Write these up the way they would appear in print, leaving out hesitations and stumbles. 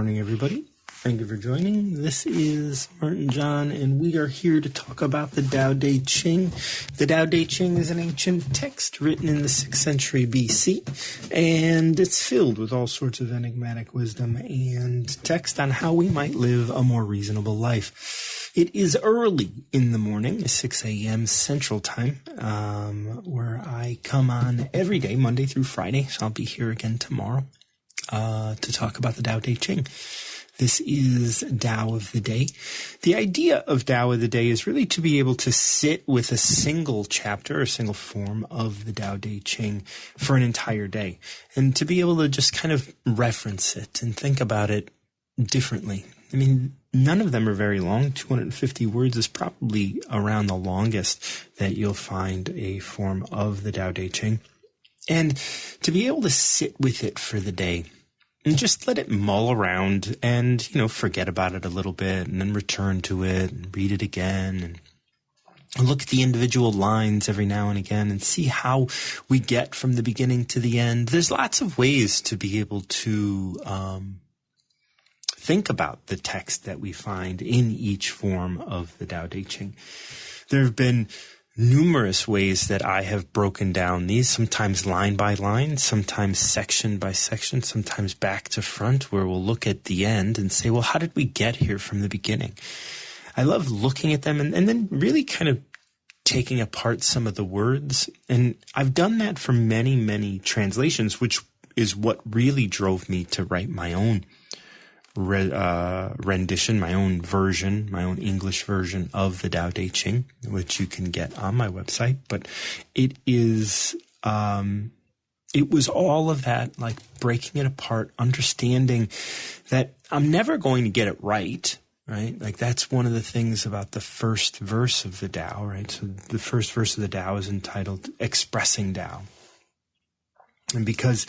Morning, everybody. Thank you for joining. This is Martin John, and we are here to talk about the Tao Te Ching. The Tao Te Ching is an ancient text written in the 6th century BC, and it's filled with all sorts of enigmatic wisdom and text on how we might live a more reasonable life. It is early in the morning, 6 a.m. Central Time, where I come on every day, Monday through Friday, so I'll be here again tomorrow to talk about the Tao Te Ching. This is Tao of the Day. The idea of Tao of the Day is really to be able to sit with a single chapter, a single form of the Tao Te Ching for an entire day, and to be able to just kind of reference it and think about it differently. I mean, none of them are very long. 250 words is probably around the longest that you'll find a form of the Tao Te Ching. And to be able to sit with it for the day and just let it mull around and, forget about it a little bit and then return to it and read it again and look at the individual lines every now and again and see how we get from the beginning to the end. There's lots of ways to be able to think about the text that we find in each form of the Tao Te Ching. There have been numerous ways that I have broken down these, sometimes line by line, sometimes section by section, sometimes back to front, where we'll look at the end and say, well, how did we get here from the beginning? I love looking at them and then really kind of taking apart some of the words. And I've done that for many, many translations, which is what really drove me to write my own rendition, my own version, my own English version of the Tao Te Ching, which you can get on my website. But it is, it was all of that, like breaking it apart, understanding that I'm never going to get it right? Like that's one of the things about the first verse of the Tao, right? So the first verse of the Tao is entitled Expressing Tao. And because,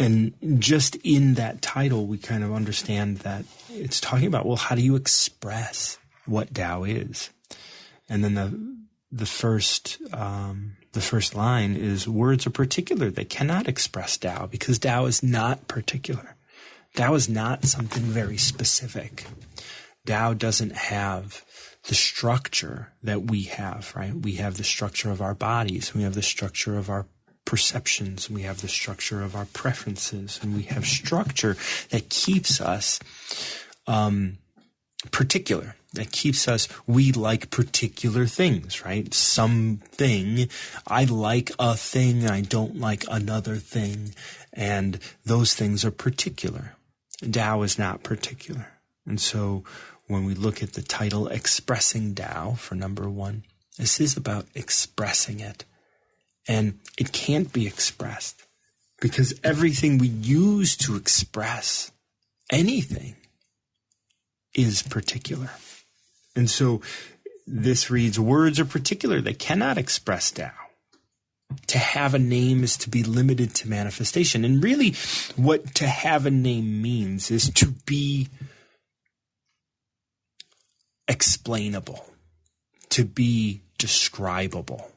and just in that title, we kind of understand that it's talking about, well, how do you express what Tao is? And then the first line is, words are particular. They cannot express Tao because Tao is not particular. Tao is not something very specific. Tao doesn't have the structure that we have, right? We have the structure of our bodies. We have the structure of our perceptions, we have the structure of our preferences, and we have structure that keeps us particular, that keeps us, we like particular things, right? Something, I like a thing, I don't like another thing, and those things are particular. Tao is not particular. And so when we look at the title, Expressing Tao, for number one, this is about expressing it. And it can't be expressed because everything we use to express anything is particular. And so this reads, words are particular. They cannot express Tao. To have a name is to be limited to manifestation. And really what to have a name means is to be explainable, to be describable,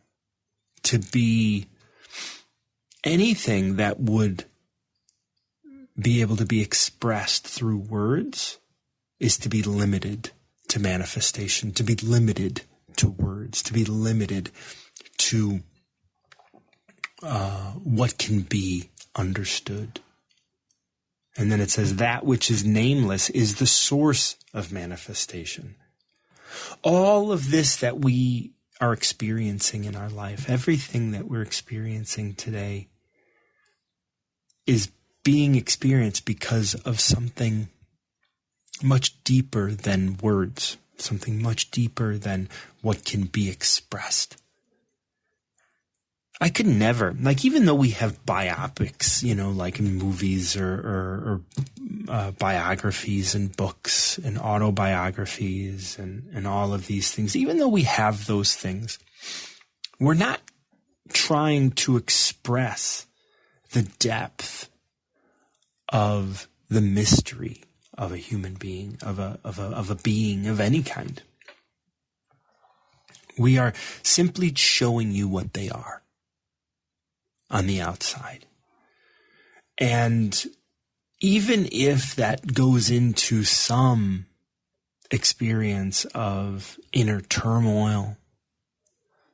to be anything that would be able to be expressed through words is to be limited to manifestation, to be limited to words, to be limited to what can be understood. And then it says that which is nameless is the source of manifestation. All of this that we are experiencing in our life, everything that we're experiencing today is being experienced because of something much deeper than words, something much deeper than what can be expressed. I could never, even though we have biopics, like in movies or biographies and books and autobiographies and all of these things, even though we have those things, we're not trying to express the depth of the mystery of a human being, of a being of any kind. We are simply showing you what they are on the outside. And even if that goes into some experience of inner turmoil,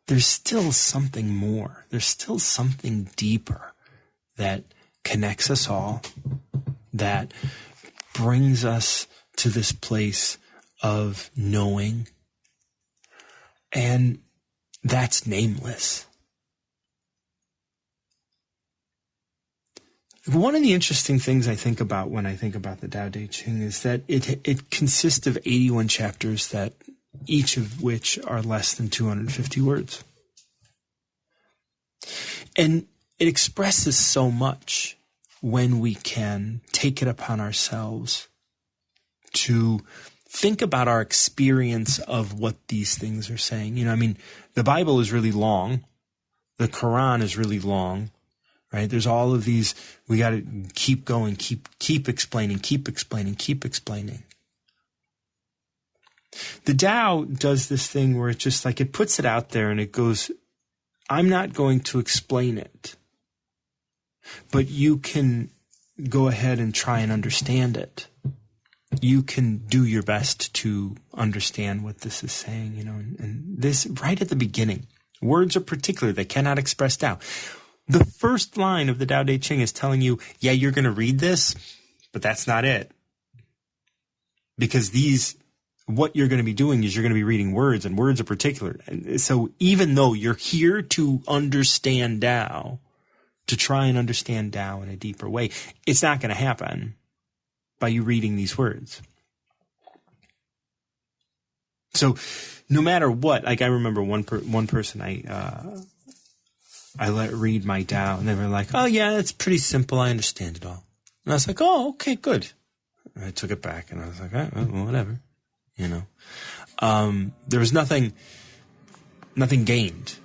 there's still something more. There's still something deeper that connects us all, that brings us to this place of knowing, and that's nameless. One of the interesting things I think about when I think about the Tao Te Ching is that it consists of 81 chapters, that each of which are less than 250 words. And it expresses so much when we can take it upon ourselves to think about our experience of what these things are saying. The Bible is really long. The Quran is really long, right? There's all of these. We got to keep going, keep explaining, keep explaining, keep explaining. The Tao does this thing where it just like, it puts it out there and it goes, I'm not going to explain it, but you can go ahead and try and understand it. You can do your best to understand what this is saying, and this right at the beginning. Words are particular. They cannot express Tao. The first line of the Tao Te Ching is telling you, yeah, you're going to read this, but that's not it. Because what you're going to be doing is you're going to be reading words, and words are particular. And so even though you're here to understand Tao, to try and understand Tao in a deeper way, it's not going to happen by you reading these words. So no matter what, like I remember one person I let read my Tao, and they were like, oh yeah, it's pretty simple. I understand it all. And I was like, oh, okay, good. And I took it back and I was like, oh, well, whatever. There was nothing gained,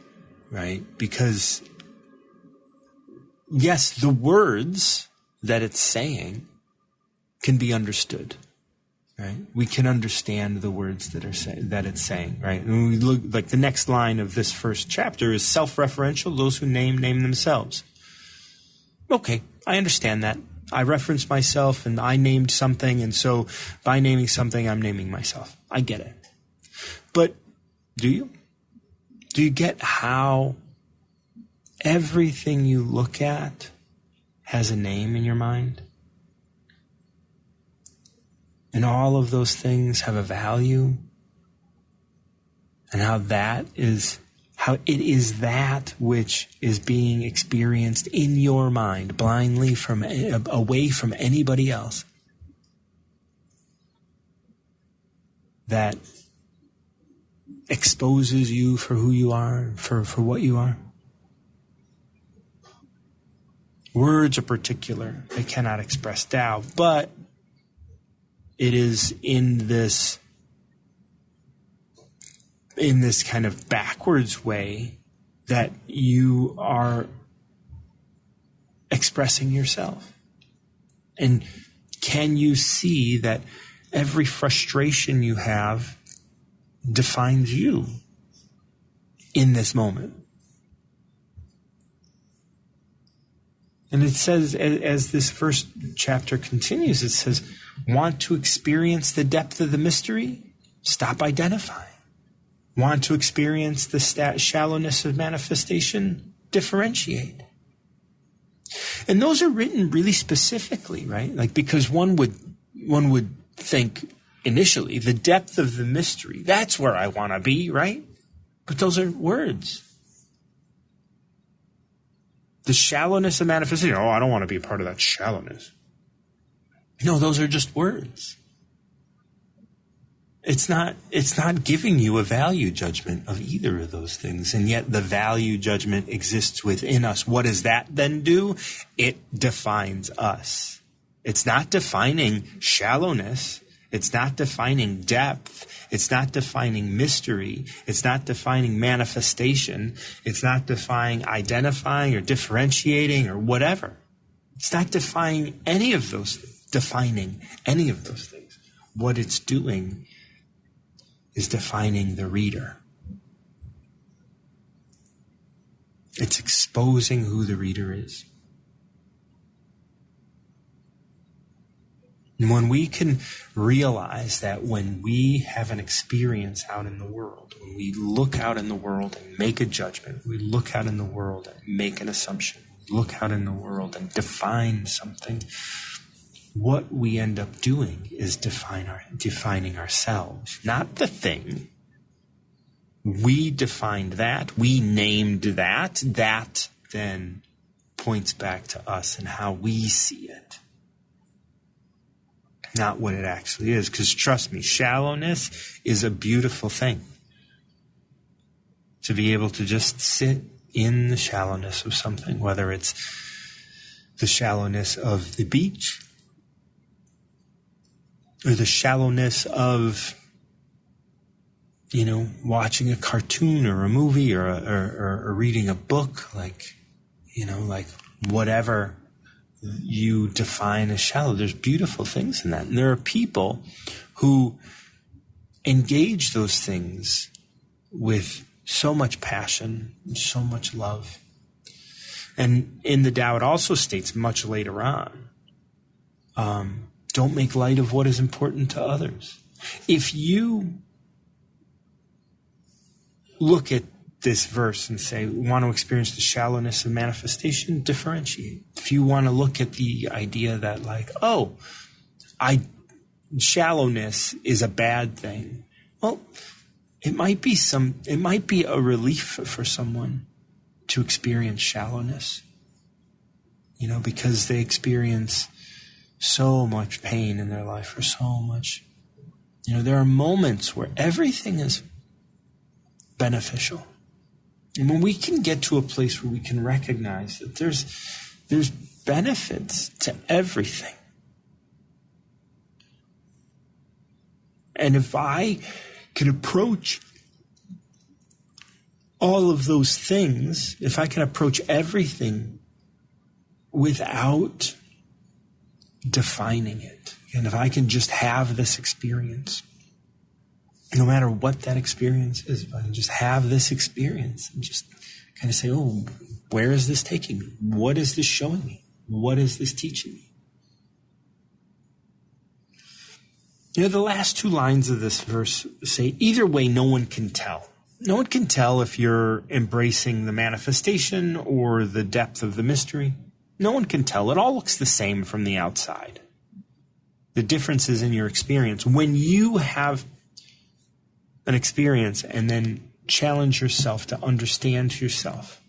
right? Because yes, the words that it's saying can be understood, right? We can understand the words that it's saying, right? And we look like the next line of this first chapter is self-referential. Those who name themselves. Okay, I understand that. I referenced myself and I named something, and so by naming something, I'm naming myself. I get it. But do you? Do you get how everything you look at has a name in your mind? And all of those things have a value? And how it is that which is being experienced in your mind, blindly away from anybody else, that exposes you for who you are, for what you are. Words are particular. They cannot express Tao, but it is in this kind of backwards way that you are expressing yourself. And can you see that every frustration you have defines you in this moment? And it says, as this first chapter continues, it says, want to experience the depth of the mystery? Stop identifying. Want to experience the shallowness of manifestation? Differentiate. And those are written really specifically, right? Like, because one would think initially, the depth of the mystery, that's where I want to be, right? But those are words. The shallowness of manifestation, oh, I don't want to be a part of that shallowness. No, those are just words. It's not giving you a value judgment of either of those things, and yet the value judgment exists within us. What does that then do? It defines us. It's not defining shallowness. It's not defining depth. It's not defining mystery. It's not defining manifestation. It's not identifying or differentiating or whatever. It's not defining any of those things. What it's doing is defining the reader. It's exposing who the reader is. And when we can realize that when we have an experience out in the world, when we look out in the world and make a judgment, we look out in the world and make an assumption, we look out in the world and define something, what we end up doing is defining ourselves, not the thing. We defined that, we named that, that then points back to us and how we see it. Not what it actually is. Because trust me, shallowness is a beautiful thing. To be able to just sit in the shallowness of something, whether it's the shallowness of the beach or the shallowness of, watching a cartoon or a movie or reading a book, like whatever you define as shallow. There's beautiful things in that. And there are people who engage those things with so much passion, and so much love. And in the Tao, it also states much later on, don't make light of what is important to others. If you look at this verse and say, want to experience the shallowness of manifestation, differentiate. If you want to look at the idea that shallowness is a bad thing, well, it might be a relief for someone to experience shallowness, because they experience so much pain in their life or so much, there are moments where everything is beneficial. And when we can get to a place where we can recognize that there's benefits to everything. And if I can approach all of those things, if I can approach everything without defining it, and if I can just have this experience, no matter what that experience is, if I can just have this experience and just kind of say, where is this taking me? What is this showing me? What is this teaching me? The last two lines of this verse say, either way, no one can tell. No one can tell if you're embracing the manifestation or the depth of the mystery. No one can tell. It all looks the same from the outside. The difference is in your experience. When you have an experience and then challenge yourself to understand yourself,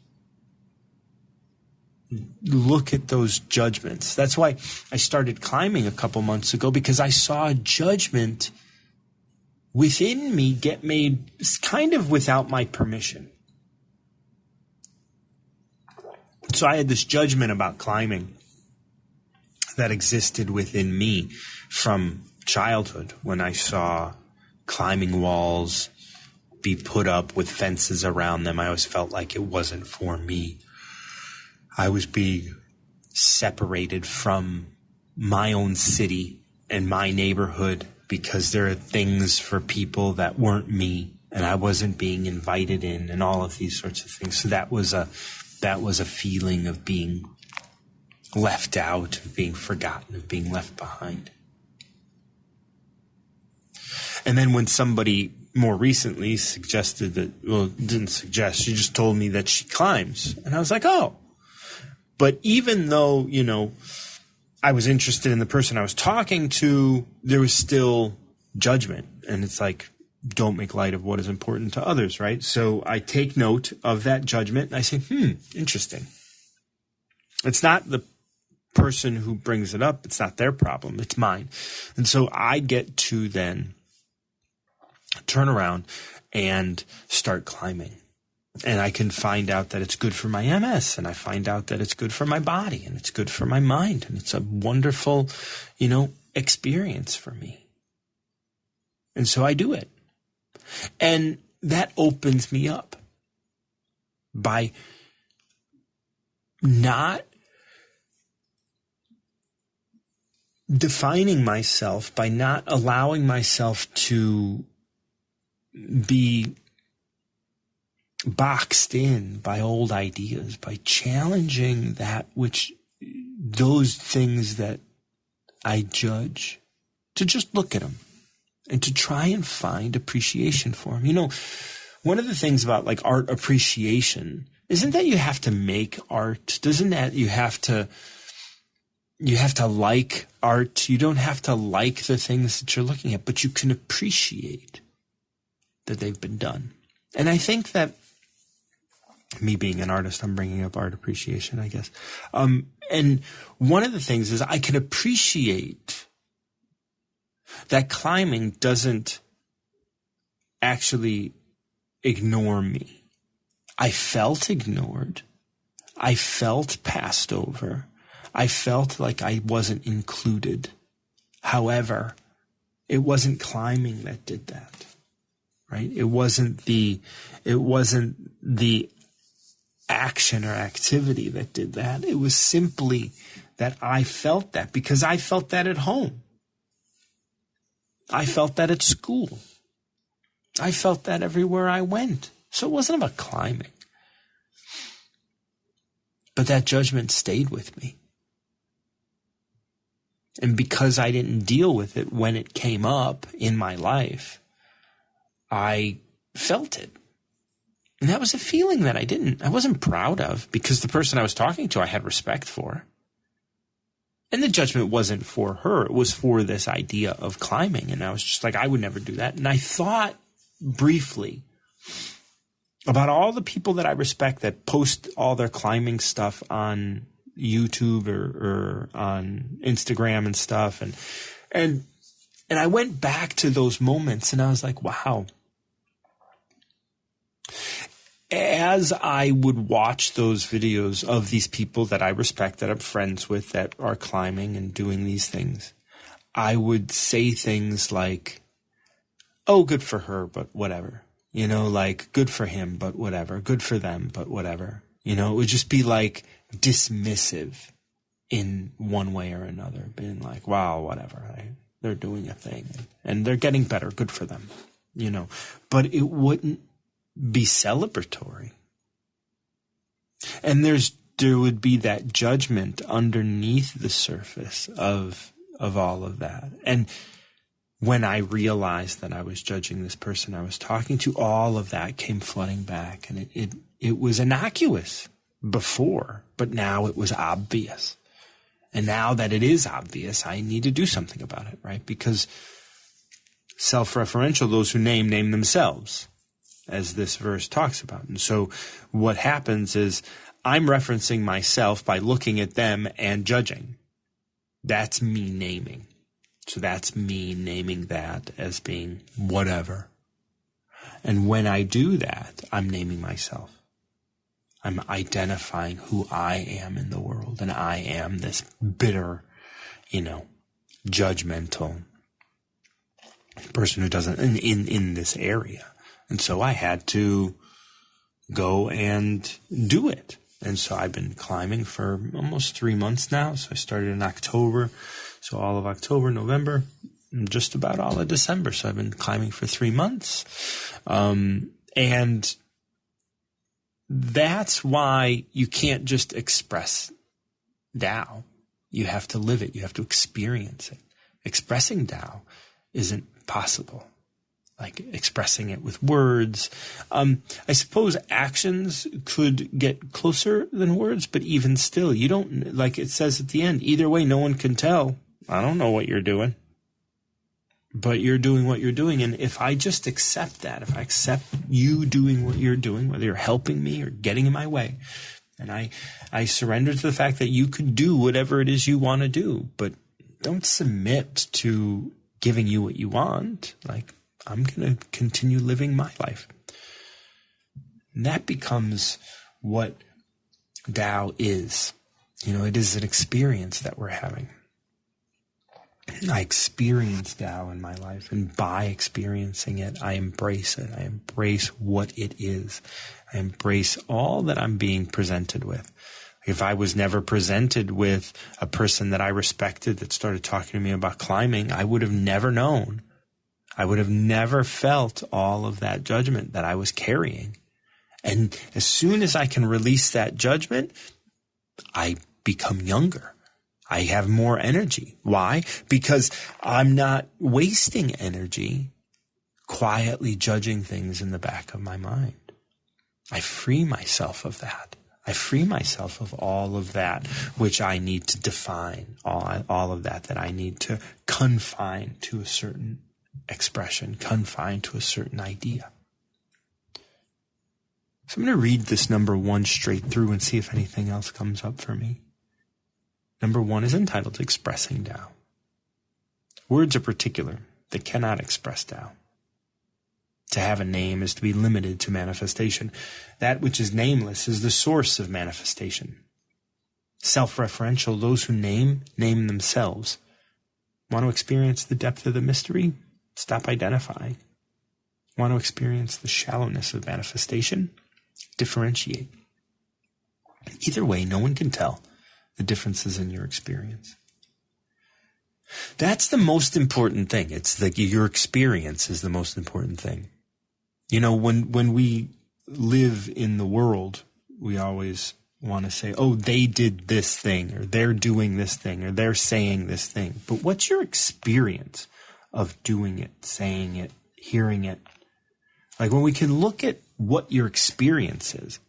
look at those judgments. That's why I started climbing a couple months ago, because I saw a judgment within me get made kind of without my permission. So I had this judgment about climbing that existed within me from childhood, when I saw climbing walls be put up with fences around them. I always felt like it wasn't for me. I was being separated from my own city and my neighborhood because there are things for people that weren't me, and I wasn't being invited in, and all of these sorts of things. So that was a feeling of being left out, of being forgotten, of being left behind. And then when somebody more recently suggested didn't suggest, she just told me that she climbs. And I was like, oh. But even though, I was interested in the person I was talking to, there was still judgment. And it's like, don't make light of what is important to others, right? So I take note of that judgment and I say, interesting. It's not the person who brings it up. It's not their problem. It's mine. And so I get to then turn around and start climbing. And I can find out that it's good for my MS, and I find out that it's good for my body, and it's good for my mind, and it's a wonderful, experience for me. And so I do it. And that opens me up by not defining myself, by not allowing myself to be boxed in by old ideas, by challenging those things that I judge, to just look at them and to try and find appreciation for them. You know, one of the things about like art appreciation isn't that you have to make art. Doesn't that you have to like art. You don't have to like the things that you're looking at, but you can appreciate that they've been done. And I think that me being an artist, I'm bringing up art appreciation, I guess. And one of the things is I can appreciate that climbing doesn't actually ignore me. I felt ignored. I felt passed over. I felt like I wasn't included. However, it wasn't climbing that did that, right? It wasn't the action or activity that did that. It was simply that I felt that because I felt that at home. I felt that at school. I felt that everywhere I went. So it wasn't about climbing. But that judgment stayed with me. And because I didn't deal with it when it came up in my life, I felt it. And that was a feeling that I wasn't proud of, because the person I was talking to, I had respect for. And the judgment wasn't for her. It was for this idea of climbing. And I was just like, I would never do that. And I thought briefly about all the people that I respect that post all their climbing stuff on YouTube or on Instagram and stuff. And I went back to those moments and I was like, wow. As I would watch those videos of these people that I respect, that I'm friends with, that are climbing and doing these things, I would say things like, oh, good for her, but whatever. You know, like, good for him, but whatever. Good for them, but whatever. You know, it would just be like dismissive in one way or another, being like, wow, whatever. They're doing a thing and they're getting better. Good for them, you know. But it wouldn't be celebratory. And there would be that judgment underneath the surface of all of that. And when I realized that I was judging this person I was talking to, all of that came flooding back. And it was innocuous before, but now it was obvious. And now that it is obvious, I need to do something about it, right? Because self-referential, those who name themselves, as this verse talks about. And so what happens is I'm referencing myself by looking at them and judging. That's me naming. So that's me naming that as being whatever. And when I do that, I'm naming myself. I'm identifying who I am in the world. And I am this bitter, judgmental person who doesn't, in this area. And so I had to go and do it. And so I've been climbing for almost 3 months now. So I started in October. So all of October, November, and just about all of December. So I've been climbing for 3 months. And that's why you can't just express Tao. You have to live it. You have to experience it. Expressing Tao isn't possible. Like expressing it with words. I suppose actions could get closer than words, but even still, you don't, like it says at the end, either way, no one can tell. I don't know what you're doing, but you're doing what you're doing. And if I just accept that, if I accept you doing what you're doing, whether you're helping me or getting in my way, and I surrender to the fact that you could do whatever it is you want to do, but don't submit to giving you what you want. Like, I'm going to continue living my life. And that becomes what Tao is. It is an experience that we're having. I experience Tao in my life, and by experiencing it, I embrace it. I embrace what it is. I embrace all that I'm being presented with. If I was never presented with a person that I respected that started talking to me about climbing, I would have never known. I would have never felt all of that judgment that I was carrying. And as soon as I can release that judgment, I become younger. I have more energy. Why? Because I'm not wasting energy quietly judging things in the back of my mind. I free myself of that. I free myself of all of that which I need to define, all of that I need to confine to a certain expression, confine to a certain idea. So I'm going to read this number 1 straight through and see if anything else comes up for me. Number 1 is entitled Expressing Tao. Words are particular. They cannot express Tao. To have a name is to be limited to manifestation. That which is nameless is the source of manifestation. Self-referential, those who name themselves. Want to experience the depth of the mystery? Stop identifying. Want to experience the shallowness of manifestation? Differentiate. Either way, no one can tell the differences in your experience. That's the most important thing. It's like your experience is the most important thing. You know, when we live in the world, we always want to say, oh, they did this thing, or they're doing this thing, or they're saying this thing. But what's your experience of doing it, saying it, hearing it? Like when we can look at what your experience is,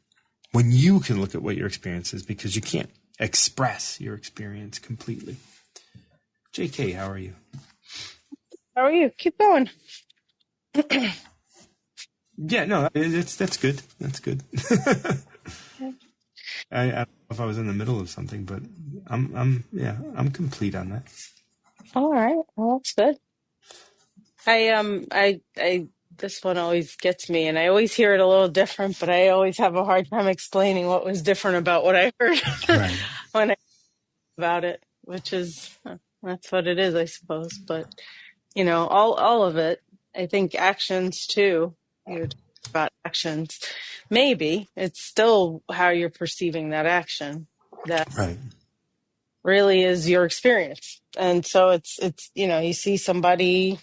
when you can look at what your experience is, because you can't express your experience completely. JK, how are you? How are you? Keep going. Yeah, no, that's good. That's good. I don't know if I was in the middle of something, but I'm complete on that. All right. Well, that's good. I this one always gets me, and I always hear it a little different, but I always have a hard time explaining what was different about what I heard Right. when I about it, which is that's what it is, I suppose. But you know, all of it. I think actions too. You're talking about actions. Maybe it's still how you're perceiving that action that Right. really is your experience. And so it's you know, you see somebody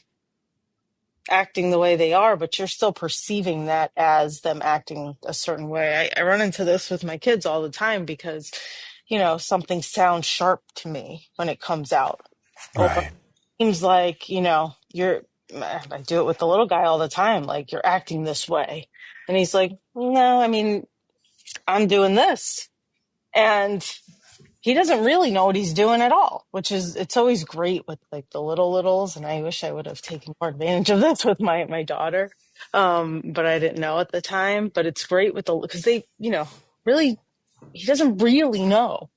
acting the way they are, but you're still perceiving that as them acting a certain way. I run into this with my kids all the time because, you know, something sounds sharp to me when it comes out. Or Right. seems like, you know, I do it with the little guy all the time, like you're acting this way. And he's like, no, I mean, I'm doing this. And he doesn't really know what he's doing at all, which is, it's always great with like the littles. And I wish I would have taken more advantage of this with my daughter. But I didn't know at the time, but it's great with because they, you know, really, he doesn't really know,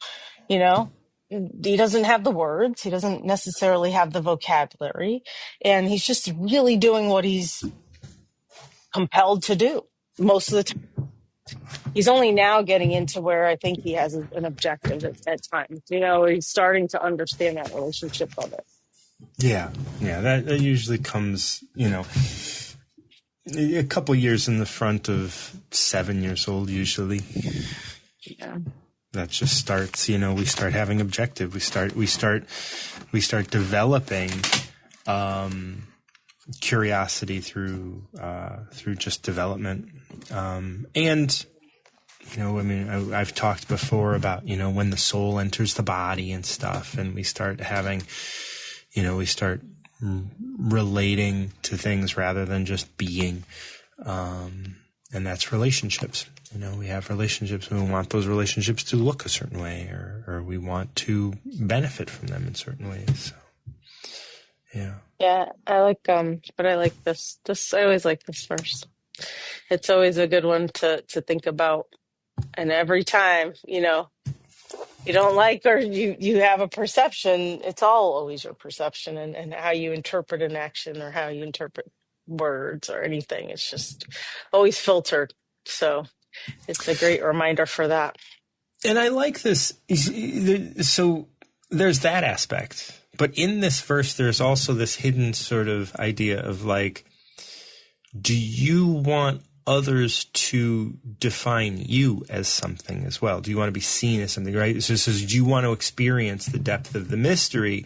you know, he doesn't have the words. He doesn't necessarily have the vocabulary, and he's just really doing what he's compelled to do most of the time. He's only now getting into where I think he has an objective at times. You know, he's starting to understand that relationship of it. Yeah. That usually comes, you know, a couple years in the front of 7 years old. Usually, Yeah. that just starts. You know, we start having objective. We start developing curiosity through just development, and. You know, I mean, I've talked before about, you know, when the soul enters the body and stuff, and we start having, you know, we start relating to things rather than just being, and that's relationships. You know, we have relationships, and we want those relationships to look a certain way, or we want to benefit from them in certain ways. So, yeah. Yeah, I like but I like this. I always like this verse. It's always a good one to think about. And every time, you know, you don't like or you have a perception, it's all always your perception and how you interpret an action or how you interpret words or anything. It's just always filtered. So it's a great reminder for that. And I like this. So there's that aspect. But in this verse, there's also this hidden sort of idea of like, do you want others to define you as something as well? Do you want to be seen as something, right? So it says, do you want to experience the depth of the mystery,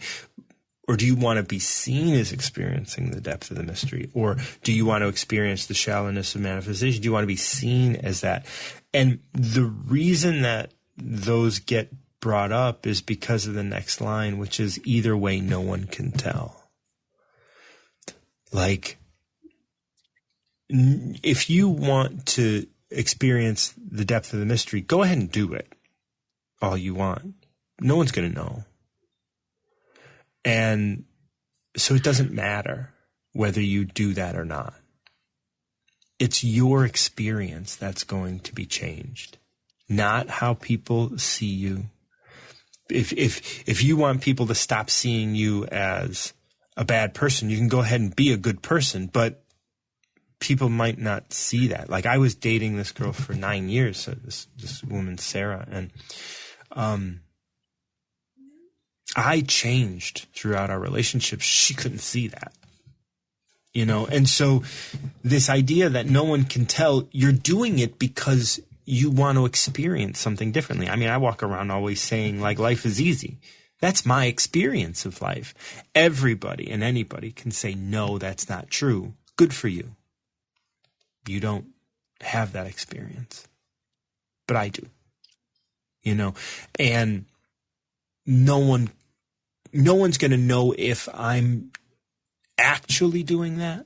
or do you want to be seen as experiencing the depth of the mystery? Or do you want to experience the shallowness of manifestation? Do you want to be seen as that? And the reason that those get brought up is because of the next line, which is either way, no one can tell. Like, if you want to experience the depth of the mystery, go ahead and do it all you want. No one's going to know. And so it doesn't matter whether you do that or not. It's your experience that's going to be changed, not how people see you. If you want people to stop seeing you as a bad person, you can go ahead and be a good person, but people might not see that. Like, I was dating this girl for 9 years, so this woman, Sarah, and I changed throughout our relationship. She couldn't see that, you know? And so this idea that no one can tell, you're doing it because you want to experience something differently. I mean, I walk around always saying, like, life is easy. That's my experience of life. Everybody and anybody can say, no, that's not true. Good for you. You don't have that experience, but I do, you know, and no one's going to know if I'm actually doing that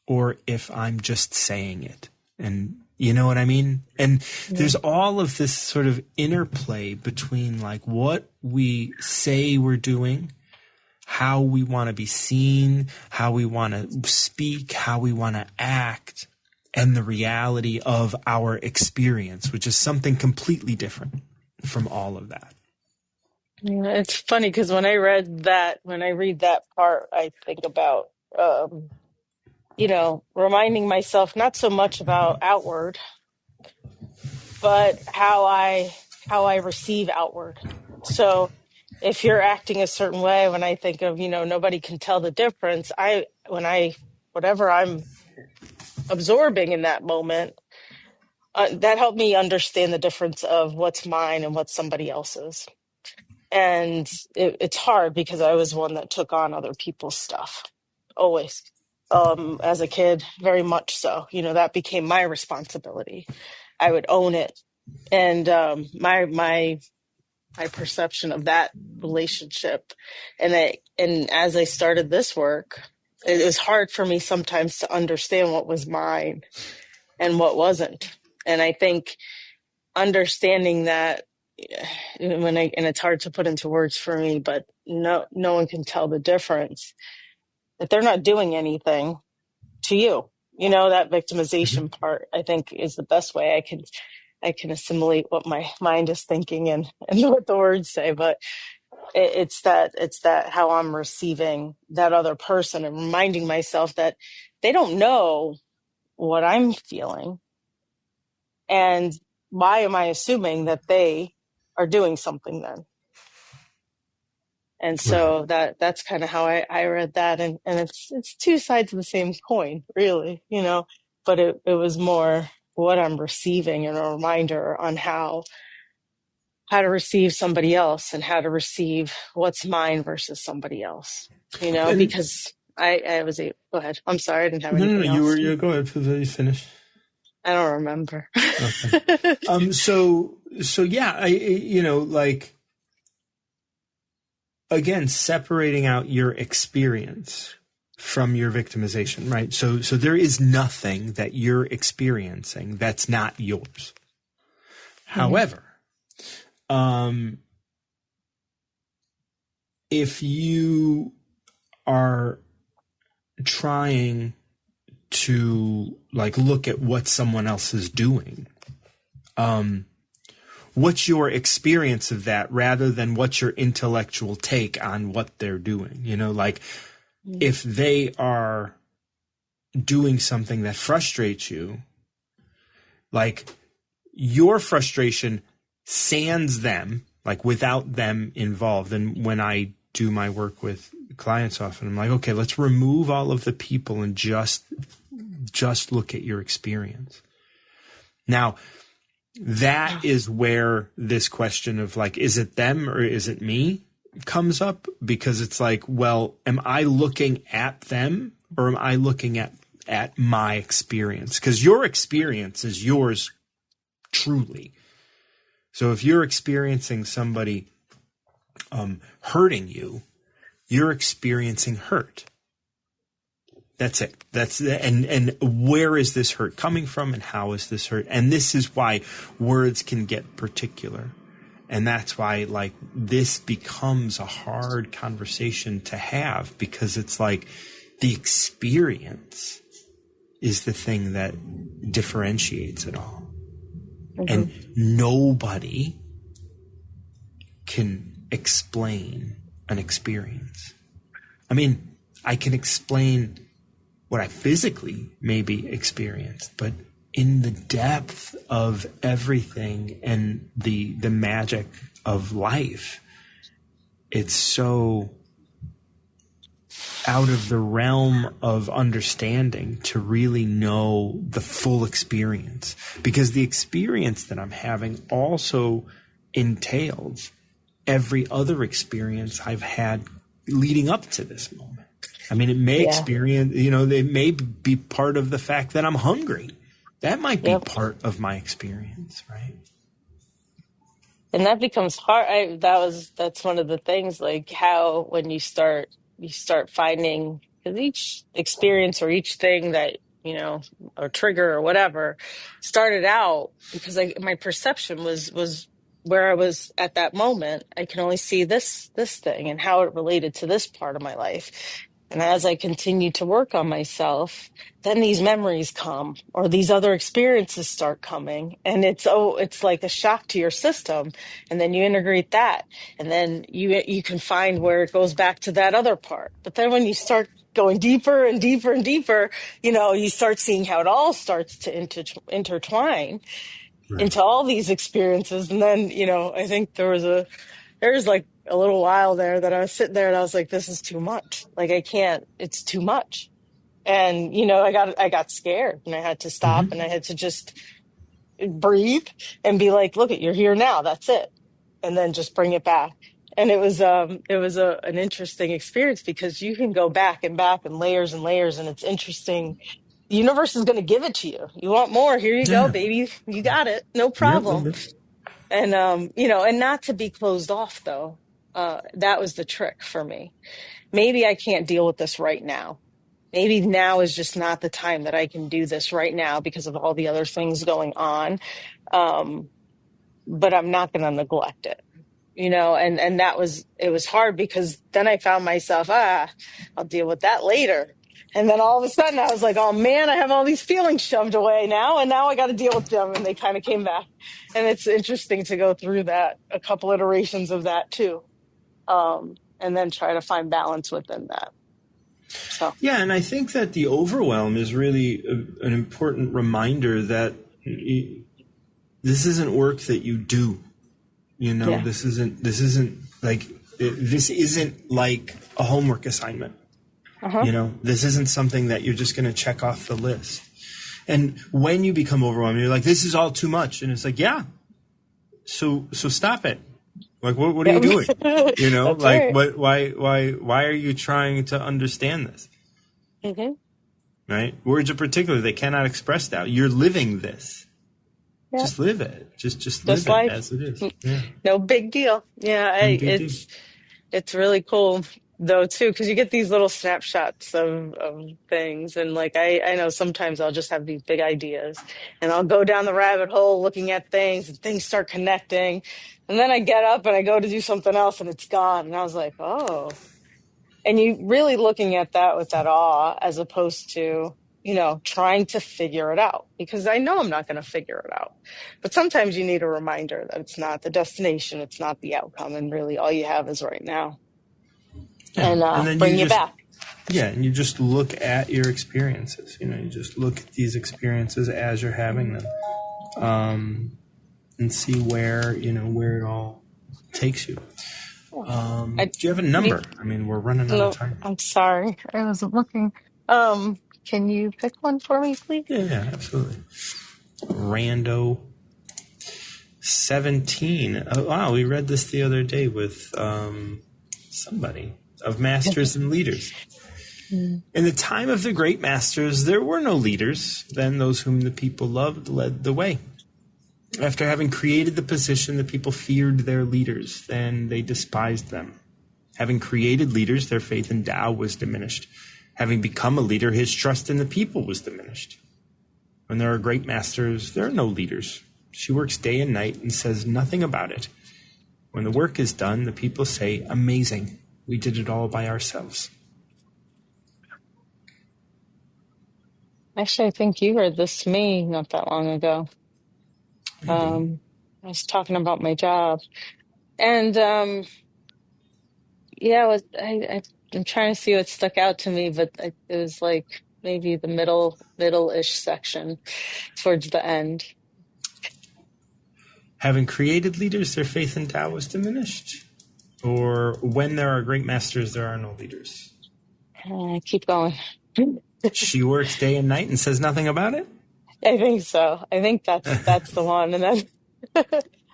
or if I'm just saying it. And you know what I mean? And there's all of this sort of interplay between, like, what we say we're doing, how we want to be seen, how we want to speak, how we want to act, and the reality of our experience, which is something completely different from all of that. Yeah, it's funny because when I read that, when I read that part, I think about, reminding myself not so much about outward, but how I receive outward. So if you're acting a certain way, when I think of, nobody can tell the difference, whatever I'm absorbing in that moment, that helped me understand the difference of what's mine and what's somebody else's. And it's hard because I was one that took on other people's stuff, always. As a kid, very much so. That became my responsibility. I would own it. And my perception of that relationship, and as I started this work, it was hard for me sometimes to understand what was mine and what wasn't. And I think understanding that, and it's hard to put into words for me, but no one can tell the difference, that they're not doing anything to you. That victimization part, I think, is the best way I can assimilate what my mind is thinking and what the words say. But it's that how I'm receiving that other person and reminding myself that they don't know what I'm feeling. And why am I assuming that they are doing something then? And so that's kind of how I read that. And it's two sides of the same coin, really, but it was more what I'm receiving and a reminder on how to receive somebody else and how to receive what's mine versus somebody else, because I was go ahead. I'm sorry. I didn't have anything else. You go ahead. Please finish. I don't remember. Okay. So yeah, like, again, separating out your experience from your victimization, right? So there is nothing that you're experiencing that's not yours. Mm-hmm. However, if you are trying to, like, look at what someone else is doing, what's your experience of that rather than what's your intellectual take on what they're doing? Like, if they are doing something that frustrates you, like, your frustration sans them, like, without them involved. And when I do my work with clients often, I'm like, okay, let's remove all of the people and just look at your experience. Now, that is where this question of, like, is it them or is it me comes up, because it's like, well, am I looking at them or am I looking at my experience? Because your experience is yours truly. So if you're experiencing somebody hurting you, you're experiencing hurt. That's it. And where is this hurt coming from, and how is this hurt? And this is why words can get particular. And that's why, like, this becomes a hard conversation to have, because it's like the experience is the thing that differentiates it all. Mm-hmm. And nobody can explain an experience. I mean, I can explain what I physically maybe experienced, but in the depth of everything and the magic of life, it's so out of the realm of understanding to really know the full experience, because the experience that I'm having also entails every other experience I've had leading up to this moment. I mean, it may experience, it may be part of the fact that I'm hungry. That might be part of my experience, right? And that becomes hard. That's one of the things, like how when you start finding, because each experience or each thing that, or trigger or whatever started out because my perception was where I was at that moment. I can only see this thing and how it related to this part of my life. And as I continue to work on myself, then these memories come, or these other experiences start coming, and it's like a shock to your system. And then you integrate that, and then you can find where it goes back to that other part. But then when you start going deeper and deeper and deeper, you start seeing how it all starts to intertwine into all these experiences. And then, I think there was like a little while there that I was sitting there and I was like, this is too much. Like, I can't, it's too much. And, I got scared, and I had to stop, and I had to just breathe and be like, look, you're here now. That's it. And then just bring it back. And it was an interesting experience, because you can go back and layers and layers, and it's interesting. The universe is going to give it to you. You want more? Here you go, baby. You got it. No problem. And, and not to be closed off, though. That was the trick for me. Maybe I can't deal with this right now. Maybe now is just not the time that I can do this right now because of all the other things going on. But I'm not going to neglect it, and it was hard, because then I found myself, I'll deal with that later. And then all of a sudden I was like, oh man, I have all these feelings shoved away now, and now I got to deal with them. And they kind of came back. And it's interesting to go through that, a couple iterations of that too. And then try to find balance within that. So. Yeah, and I think that the overwhelm is really an important reminder that this isn't work that you do. This isn't like a homework assignment. This isn't something that you're just going to check off the list. And when you become overwhelmed, you're like, this is all too much. And it's like, yeah. So stop it. Like, what are you doing? Like, right. Why are you trying to understand this? Right? Words are particular. They cannot express that. You're living this. Yeah. Just live it. Just live it as it is. Yeah. No big deal. Yeah. It's really cool though too, because you get these little snapshots of things, and like I know sometimes I'll just have these big ideas, and I'll go down the rabbit hole looking at things, and things start connecting, and then I get up and I go to do something else, and it's gone, and I was like, oh. And you really looking at that with that awe, as opposed to trying to figure it out, because I know I'm not going to figure it out. But sometimes you need a reminder that it's not the destination, it's not the outcome, and really all you have is right now. Yeah. And then bring you back. Yeah, and you just look at your experiences. You just look at these experiences as you're having them, and see where it all takes you. Do you have a number? We're running out of time. I'm sorry, I wasn't looking. Can you pick one for me, please? Yeah, absolutely. Rando 17. Oh, wow, we read this the other day with somebody. Of masters and leaders. In the time of the great masters, there were no leaders. Then those whom the people loved led the way. After having created the position, the people feared their leaders, then they despised them. Having created leaders, their faith in Tao was diminished. Having become a leader, his trust in the people was diminished. When there are great masters, there are no leaders. She works day and night and says nothing about it. When the work is done, the people say, amazing, we did it all by ourselves. Actually, I think you heard this to me not that long ago. Maybe. I was talking about my job, and yeah, I'm trying to see what stuck out to me, but it was like maybe the middle-ish section towards the end. Having created leaders, their faith in Tao was diminished. Or when there are great masters, there are no leaders. Keep going. She works day and night and says nothing about it? I think so. I think that's the one, and then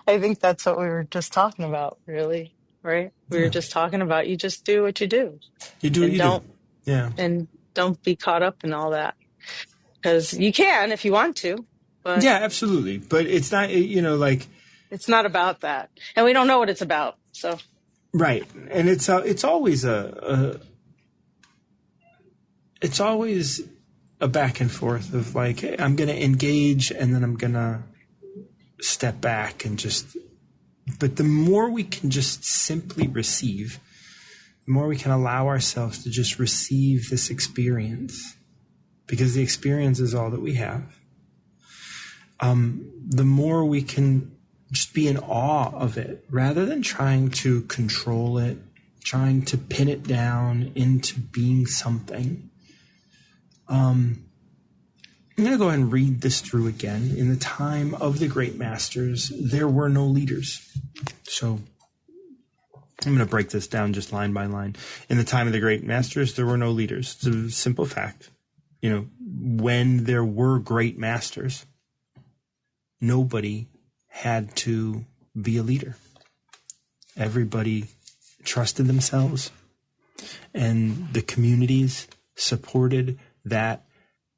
I think that's what we were just talking about, really, right? We were Yeah. just talking about you just do what you do, You do what and you do. Yeah. don't be caught up in all that, because you can if you want to, but Yeah, absolutely. But it's not, like, it's not about that, and we don't know what it's about. So right. And it's always it's always a back and forth of like, hey, I'm going to engage and then I'm going to step back and but the more we can just simply receive, the more we can allow ourselves to just receive this experience, because the experience is all that we have. The more we can just be in awe of it, rather than trying to control it, trying to pin it down into being something. I'm going to go ahead and read this through again. In the time of the great masters, there were no leaders. So I'm going to break this down just line by line. In the time of the great masters, there were no leaders. It's a simple fact. When there were great masters, nobody had to be a leader. Everybody trusted themselves, and the communities supported that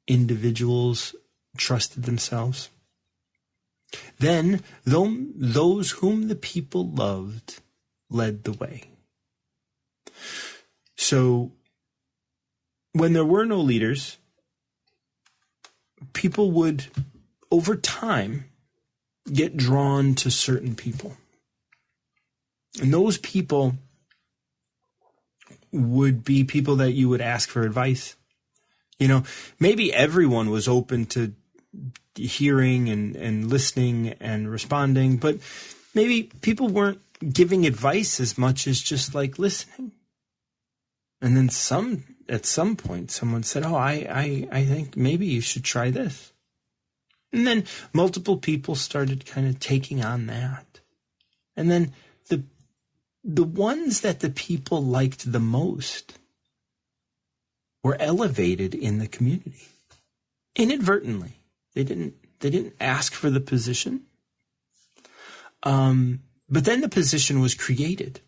individuals trusted themselves. Then those whom the people loved led the way. So when there were no leaders, people would, over time, get drawn to certain people. And those people would be people that you would ask for advice. Maybe everyone was open to hearing and listening and responding, but maybe people weren't giving advice as much as just like listening. And then at some point, someone said, oh, I think maybe you should try this. And then multiple people started kind of taking on that. And then the ones that the people liked the most were elevated in the community inadvertently. They didn't ask for the position. But then the position was created.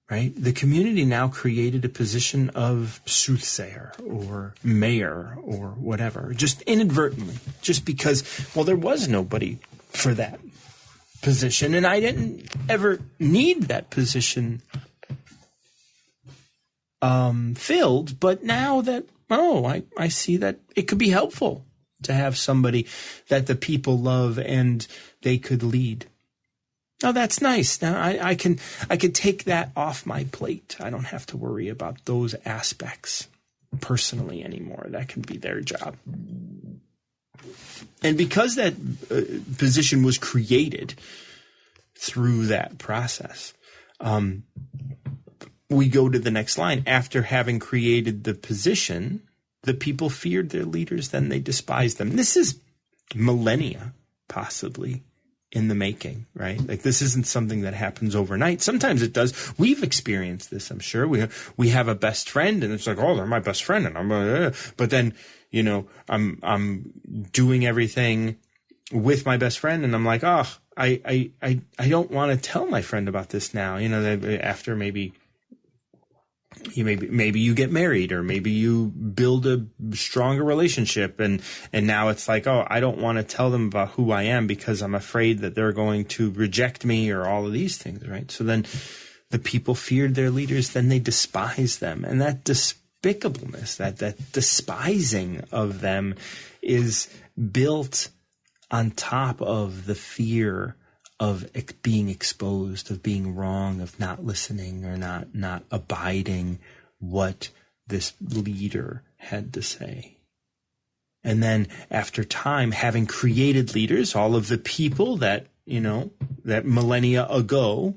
Right? The community now created a position of soothsayer or mayor or whatever, just inadvertently, just because, there was nobody for that position, and I didn't ever need that position filled. But now that, I see that it could be helpful to have somebody that the people love and they could lead. Oh, that's nice. Now I can take that off my plate. I don't have to worry about those aspects personally anymore. That can be their job. And because that position was created through that process, we go to the next line. After having created the position, the people feared their leaders, then they despised them. This is millennia, possibly, in the making, right? Like, this isn't something that happens overnight. Sometimes it does. We've experienced this, I'm sure. We have a best friend, and it's like, oh, they're my best friend, and but then, I'm doing everything with my best friend, and I'm like, oh, I don't want to tell my friend about this now. After maybe maybe you get married, or maybe you build a stronger relationship, and now it's like, oh, I don't want to tell them about who I am because I'm afraid that they're going to reject me, or all of these things, right? So then the people feared their leaders, then they despised them. And that despicableness, that despising of them is built on top of the fear of being exposed, of being wrong, of not listening, or not abiding what this leader had to say. And then after time, having created leaders, all of the people that millennia ago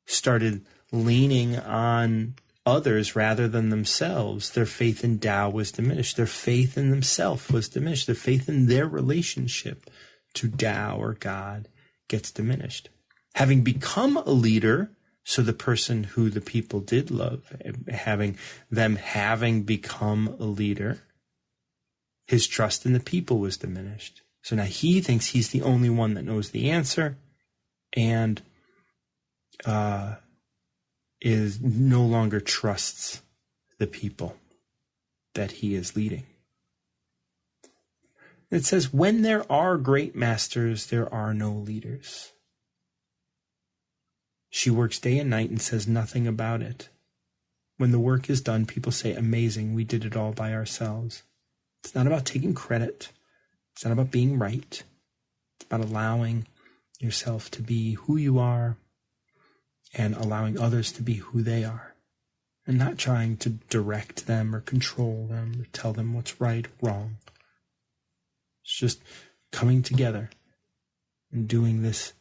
started leaning on others rather than themselves, their faith in Tao was diminished. Their faith in themselves was diminished. Their faith in their relationship to Tao or God gets diminished. Having become a leader, so the person who the people did love, having become a leader, his trust in the people was diminished. So now he thinks he's the only one that knows the answer, and is no longer trusts the people that he is leading. It says, when there are great masters, there are no leaders. She works day and night and says nothing about it. When the work is done, people say, amazing, we did it all by ourselves. It's not about taking credit. It's not about being right. It's about allowing yourself to be who you are and allowing others to be who they are, and not trying to direct them or control them or tell them what's right or wrong. It's just coming together and doing this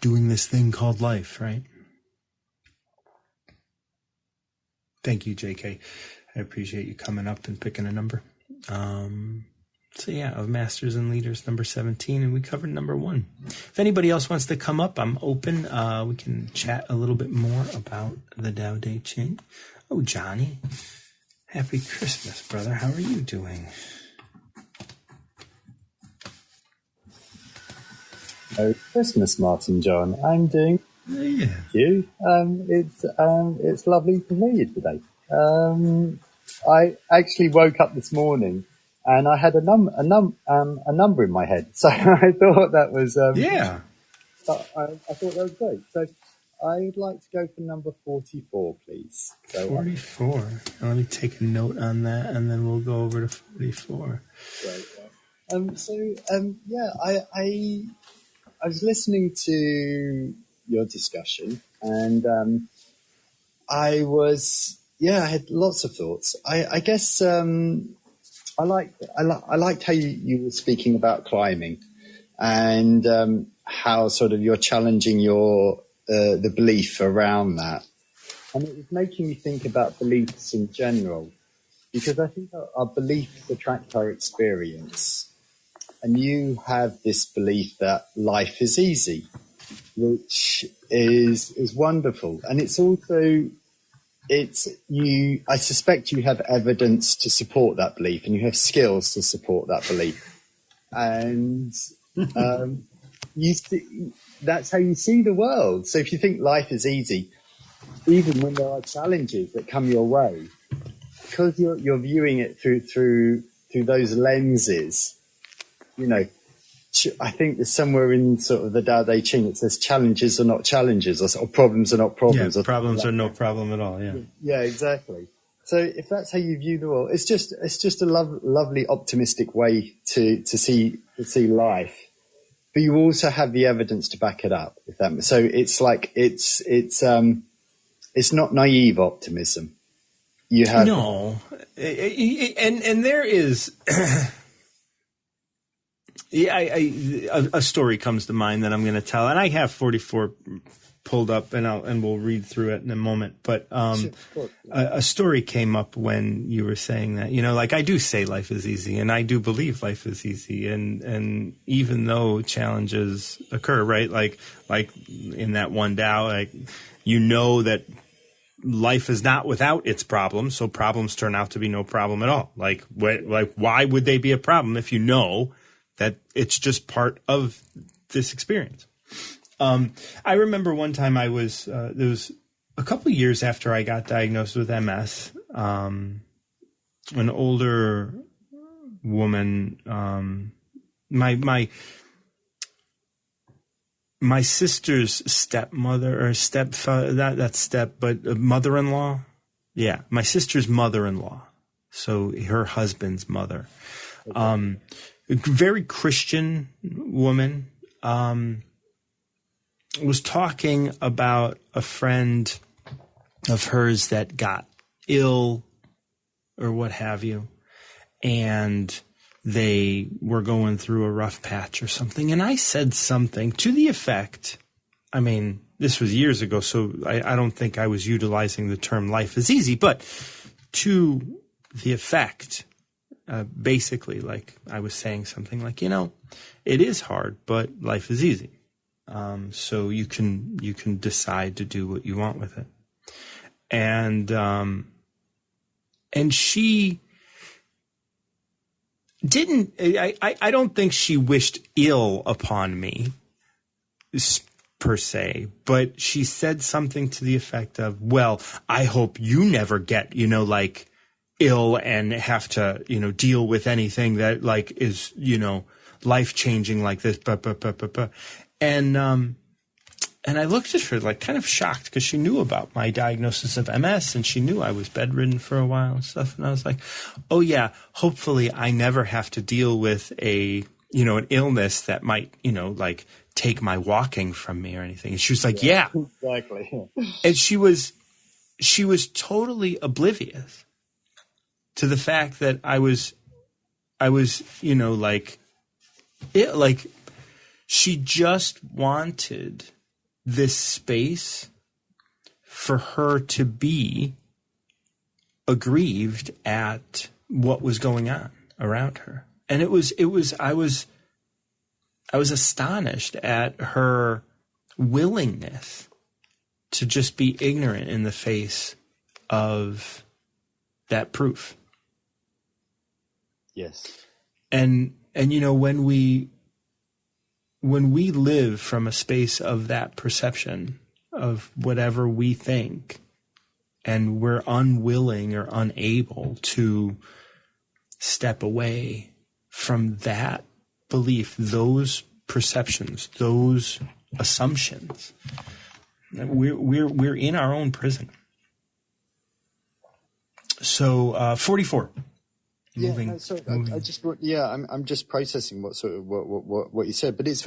thing called life, right? Thank you, JK. I appreciate you coming up and picking a number. So yeah, of Masters and Leaders, number 17, and we covered number 1. If anybody else wants to come up, I'm open. We can chat a little bit more about the Tao Te Ching. Oh, Johnny, happy Christmas, brother. How are you doing? Merry Christmas, Martin John. I'm doing. Yeah. Thank you. It's lovely to hear you today. I actually woke up this morning and I had a number in my head, so I thought that was Yeah. I thought that was great. So I would like to go for number 44, please. So, 44. Let me take a note on that, and then we'll go over to 44. Great. I was listening to your discussion, and I had lots of thoughts. I guess I liked how you were speaking about climbing, and how sort of you're challenging the belief around that, and it was making me think about beliefs in general, because I think our beliefs attract our experience. And you have this belief that life is easy, which is wonderful. And it's also, I suspect you have evidence to support that belief, and you have skills to support that belief. And that's how you see the world. So if you think life is easy, even when there are challenges that come your way, because you're viewing it through those lenses, I think there's somewhere in sort of the Tao Te Ching it says challenges are not challenges, or problems are not problems. Yeah, problems are no problem at all, yeah. Yeah, exactly. So if that's how you view the world, it's just a lovely, optimistic way to see life. But you also have the evidence to back it up. So it's like it's not naive optimism. You have no, and there is. Yeah, a story comes to mind that I'm going to tell, and I have 44 pulled up, and we'll read through it in a moment. But a story came up when you were saying that, like I do say life is easy, and I do believe life is easy, and even though challenges occur, right? Like in that one Tao, that life is not without its problems, so problems turn out to be no problem at all. Like why would they be a problem if you know that it's just part of this experience? I remember one time I was, there was a couple of years after I got diagnosed with MS, an older woman, my sister's stepmother or stepfather, but mother-in-law. Yeah, my sister's mother-in-law. So her husband's mother. A very Christian woman, was talking about a friend of hers that got ill or what have you. And they were going through a rough patch or something. And I said something to the effect, I mean, this was years ago, so I don't think I was utilizing the term life is easy, but to the effect, basically, like I was saying something like, it is hard, but life is easy. So you can decide to do what you want with it. And she didn't, I don't think she wished ill upon me per se, but she said something to the effect of, well, I hope you never get, like ill and have to, deal with anything that like is, life changing like this. And I looked at her like kind of shocked because she knew about my diagnosis of MS and she knew I was bedridden for a while and stuff. And I was like, oh yeah, hopefully I never have to deal with an illness that might, like take my walking from me or anything. And she was like, yeah. Exactly. And she was totally oblivious to the fact that I was, she just wanted this space for her to be aggrieved at what was going on around her. And I was astonished at her willingness to just be ignorant in the face of that proof. Yes. And when we live from a space of that perception of whatever we think, and we're unwilling or unable to step away from that belief, those perceptions, those assumptions, we're in our own prison. So 44. I'm just processing what you said, but it's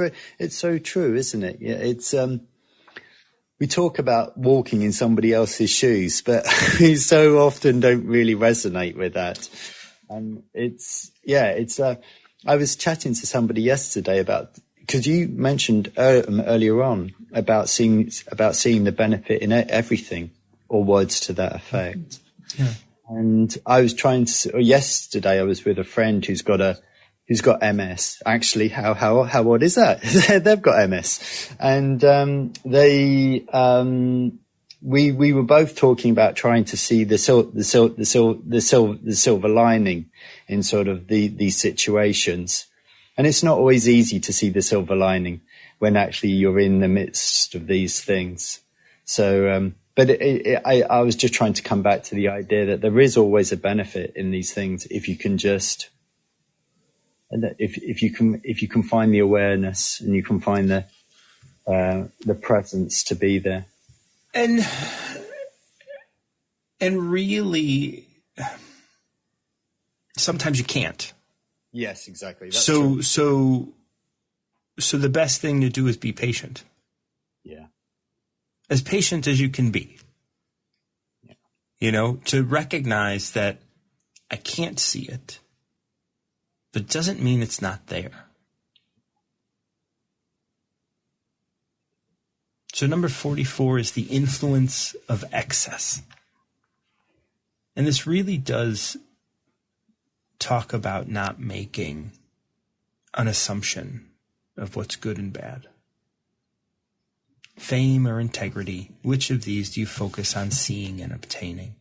so true, isn't it? Yeah, it's we talk about walking in somebody else's shoes, but we so often don't really resonate with that. And I was chatting to somebody yesterday because you mentioned earlier on about seeing the benefit in everything, or words to that effect. Yeah. And I was yesterday I was with a friend who's got MS. Actually, how odd is that? They've got MS. And, we were both talking about trying to see the silver lining in sort of these situations. And it's not always easy to see the silver lining when actually you're in the midst of these things. So, but I was just trying to come back to the idea that there is always a benefit in these things if you can just, if you can find the awareness and you can find the presence to be there. And really, sometimes you can't. Yes, exactly. That's true. So the best thing to do is be patient. Yeah. As patient as you can be. Yeah. To recognize that I can't see it, but it doesn't mean it's not there. So number 44 is the influence of excess. And this really does talk about not making an assumption of what's good and bad. Fame or integrity, which of these do you focus on seeing and obtaining?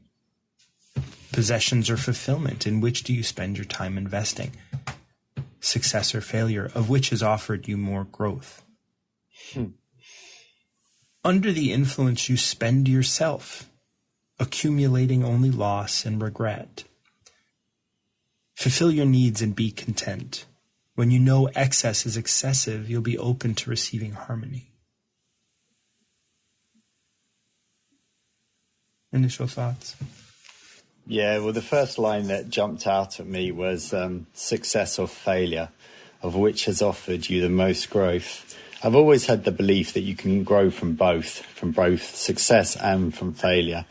Possessions or fulfillment, in which do you spend your time investing? Success or failure, of which has offered you more growth? Under the influence, you spend yourself, accumulating only loss and regret. Fulfill your needs and be content. When you know excess is excessive, you'll be open to receiving harmony. Initial thoughts? Yeah, well, the first line that jumped out at me was success or failure, of which has offered you the most growth. I've always had the belief that you can grow from both success and from failure.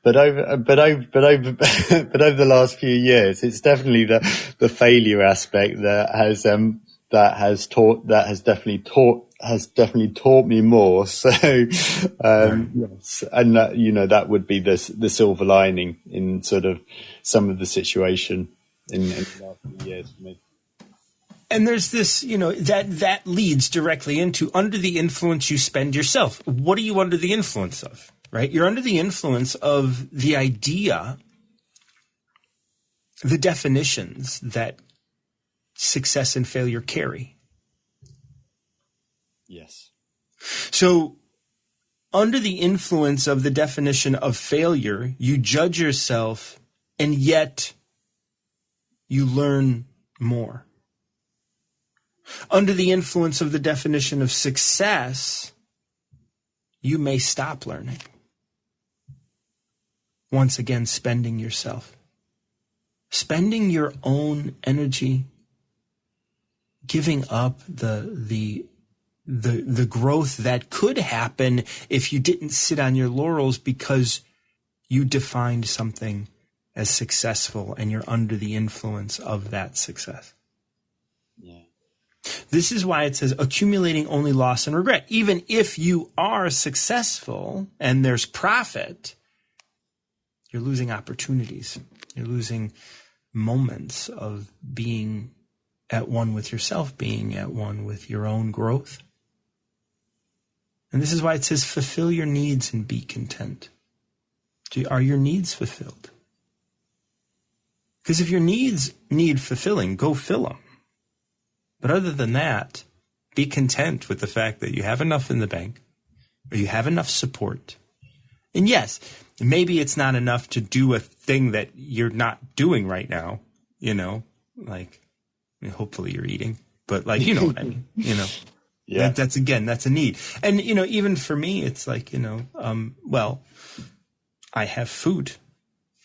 But over the last few years, it's definitely the failure aspect that has definitely taught me more. So, yes, and that would be the silver lining in sort of some of the situation in the last few years for me. And there's this, that leads directly into under the influence you spend yourself. What are you under the influence of, right? You're under the influence of the idea, the definitions that success and failure carry. Yes. So under the influence of the definition of failure, you judge yourself, and yet you learn more. Under the influence of the definition of success, you may stop learning. Once again, spending yourself. Spending your own energy, giving up the growth that could happen if you didn't sit on your laurels because you defined something as successful and you're under the influence of that success. Yeah. This is why it says accumulating only loss and regret. Even if you are successful and there's profit, you're losing opportunities. You're losing moments of being at one with yourself, being at one with your own growth. And this is why it says fulfill your needs and be content. Are your needs fulfilled? Because if your needs need fulfilling, go fill them. But other than that, be content with the fact that you have enough in the bank, or you have enough support. And yes, maybe it's not enough to do a thing that you're not doing right now, hopefully you're eating, but what I mean, Yeah. that's a need. And, even for me, it's like, I have food,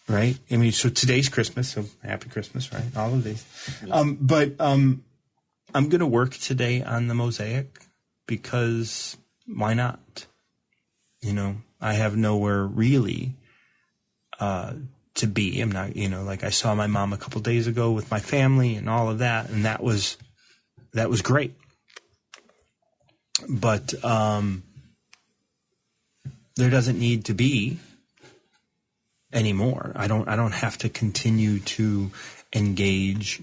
right? I mean, so today's Christmas, so happy Christmas, right? All of these. Yeah. I'm going to work today on the mosaic because why not? I have nowhere really to be. I'm not, I saw my mom a couple days ago with my family and all of that, and that was great. But there doesn't need to be anymore. I don't have to continue to engage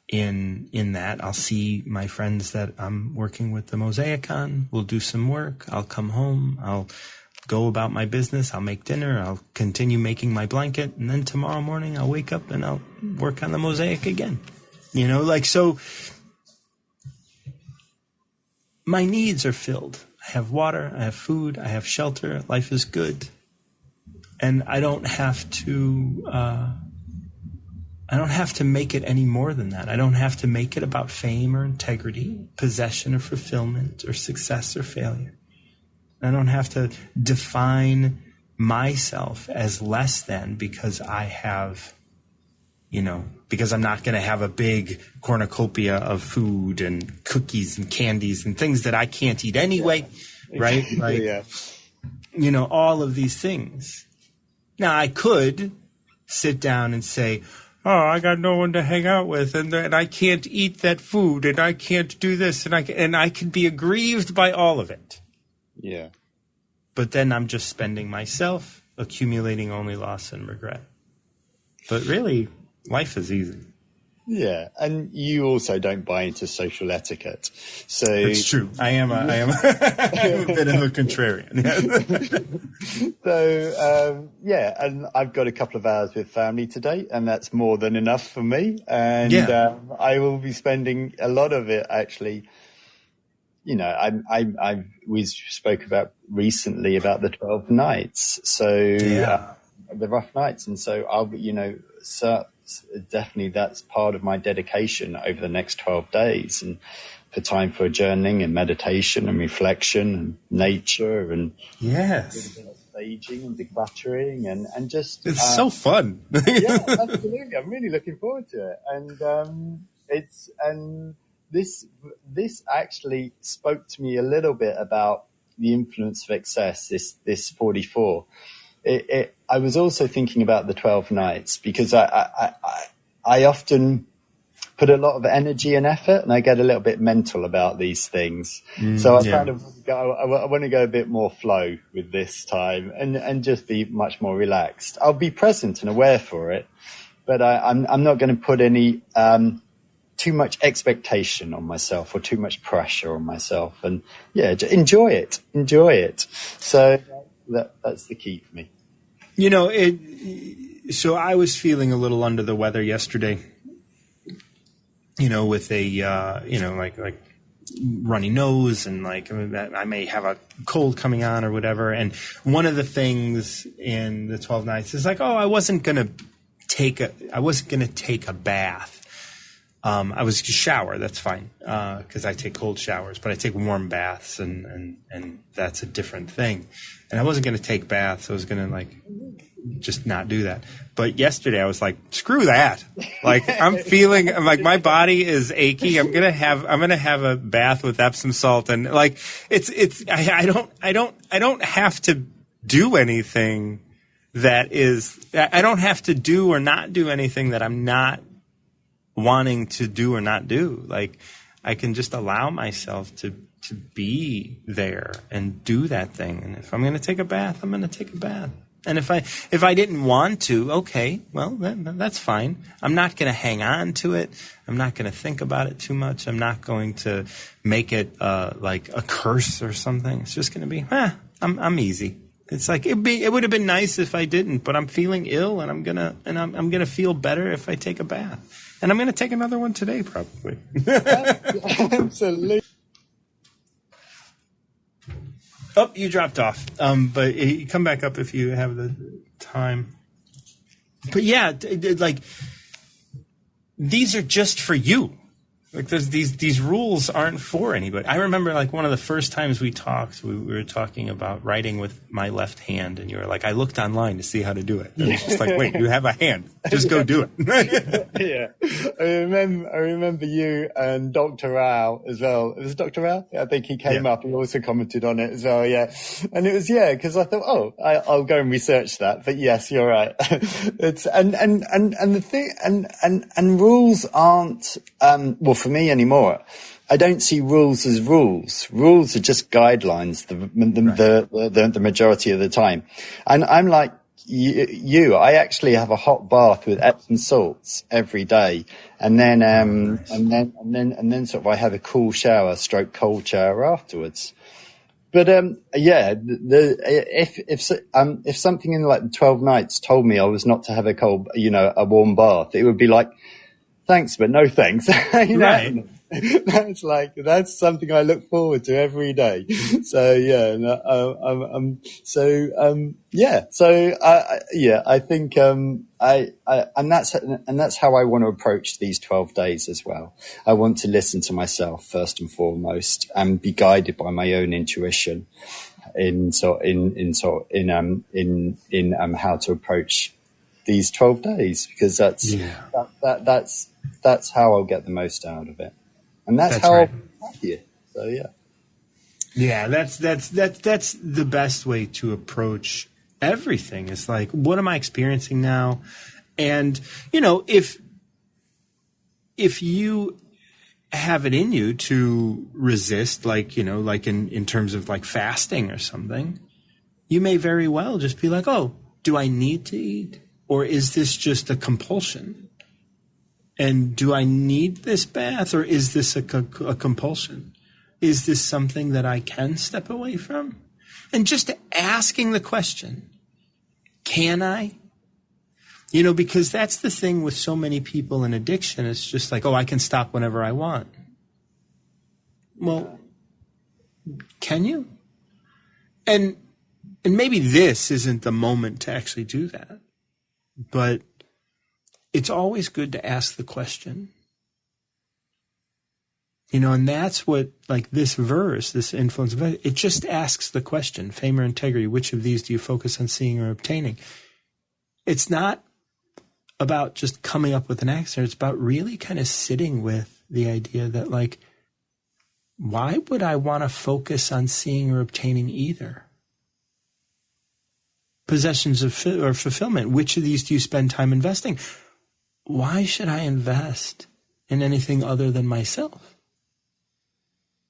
in that. I'll see my friends that I'm working with the mosaic on. We'll do some work. I'll come home. I'll go about my business. I'll make dinner. I'll continue making my blanket. And then tomorrow morning I'll wake up and I'll work on the mosaic again. So my needs are filled. I have water. I have food. I have shelter. Life is good. And I don't have to make it any more than that. I don't have to make it about fame or integrity, possession or fulfillment, or success or failure. I don't have to define myself as less than because I have, because I'm not going to have a big cornucopia of food and cookies and candies and things that I can't eat anyway, right? Yeah. All of these things. Now, I could sit down and say, oh, I got no one to hang out with, and I can't eat that food, and I can't do this, and I can be aggrieved by all of it. Yeah. But then I'm just spending myself, accumulating only loss and regret. But really, life is easy. Yeah, and you also don't buy into social etiquette. So it's true. I am a bit of a contrarian. So and I've got a couple of hours with family today, and that's more than enough for me. And I will be spending a lot of it actually, we spoke about recently about the 12 nights. So the rough nights. And so definitely that's part of my dedication over the next 12 days, and for time for journaling and meditation and reflection and nature and staging and decluttering and just it's so fun. Yeah, absolutely. I'm really looking forward to it. And this actually spoke to me a little bit about the influence of excess, this 44. I was also thinking about the 12 nights, because I often put a lot of energy and effort, and I get a little bit mental about these things. So I want to go a bit more flow with this time and just be much more relaxed. I'll be present and aware for it, but I'm not going to put any too much expectation on myself or too much pressure on myself. And enjoy it. So that's the key for me. So I was feeling a little under the weather yesterday, with a, like runny nose, and like I may have a cold coming on or whatever. And one of the things in the 12 nights is like, I wasn't going to take a bath. I was to shower. That's fine. 'Cause I take cold showers, but I take warm baths, and that's a different thing. And I wasn't going to take baths. I was going to just not do that. But yesterday I was like, screw that. Like I'm like my body is achy. I'm going to have a bath with Epsom salt. And like, I don't have to do anything I don't have to do or not do anything that I'm not wanting to do or not do. Like I can just allow myself to be there and do that thing. And if I'm going to take a bath, I'm going to take a bath. And if I didn't want to, okay, well, that's fine. I'm not going to hang on to it. I'm not going to think about it too much. I'm not going to make it like a curse or something. It's just going to be, I'm easy. It's like it would have been nice if I didn't, but I'm feeling ill, and I'm gonna feel better if I take a bath. And I'm gonna take another one today, probably. Absolutely. Oh, you dropped off. But you come back up if you have the time. But yeah, like these are just for you. Like these rules aren't for anybody. I remember like one of the first times we talked, we were talking about writing with my left hand, and you were like, I looked online to see how to do it. And it's just like, wait, you have a hand. Just go do it. Yeah. I remember you and Dr. Rao as well. It was Dr. Rao? I think he came up. He also commented on it as well. Yeah. And it was, because I thought, I'll go and research that. But yes, you're right. It's, and the thing, and rules aren't, for me anymore, I don't see rules as rules. Rules are just guidelines the majority of the time. And I'm like I actually have a hot bath with Epsom salts every day. And then, and then sort of I have a cool shower, cold shower afterwards. But, if something in like the 12 nights told me I was not to have a warm bath, it would be like, thanks, but no thanks. Right. That's something I look forward to every day. So I think, and that's how I want to approach these 12 days as well. I want to listen to myself first and foremost, and be guided by my own intuition in how to approach these 12 days, because that's how I'll get the most out of it. And that's how right. I'll be happier. So yeah. Yeah, that's the best way to approach everything. It's like, what am I experiencing now? And if you have it in you to resist, like in terms of like fasting or something, you may very well just be like, oh, do I need to eat? Or is this just a compulsion? And do I need this bath, or is this a compulsion? Is this something that I can step away from? And just asking the question, can I? Because that's the thing with so many people in addiction. It's just like, I can stop whenever I want. Well, Can you? And maybe this isn't the moment to actually do that, but it's always good to ask the question. And that's what, like this verse, this influence, it just asks the question, fame or integrity, which of these do you focus on seeing or obtaining? It's not about just coming up with an answer. It's about really kind of sitting with the idea that, like, why would I want to focus on seeing or obtaining either? Possessions or fulfillment, which of these do you spend time investing? Why should I invest in anything other than myself?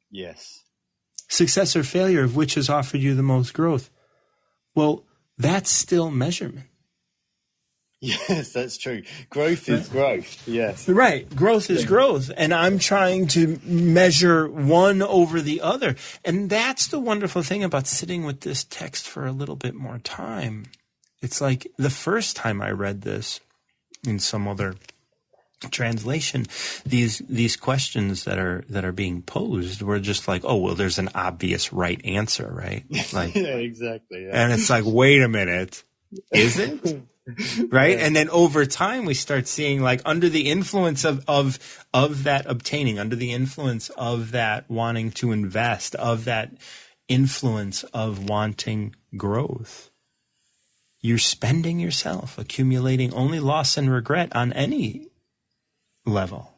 Yes. Success or failure, of which has offered you the most growth? Well, that's still measurement. Yes, that's true. Growth is growth. Yes. Right. Growth is growth. And I'm trying to measure one over the other. And that's the wonderful thing about sitting with this text for a little bit more time. It's like the first time I read this in some other translation, these questions that are being posed were just like, oh, well, there's an obvious right answer, right? Like, yeah, exactly. Yeah. And it's like, wait a minute, is it? Right? Yeah. And then over time we start seeing, like, under the influence of that obtaining, under the influence of that wanting to invest, of that influence of wanting growth, you're spending yourself, accumulating only loss and regret on any level.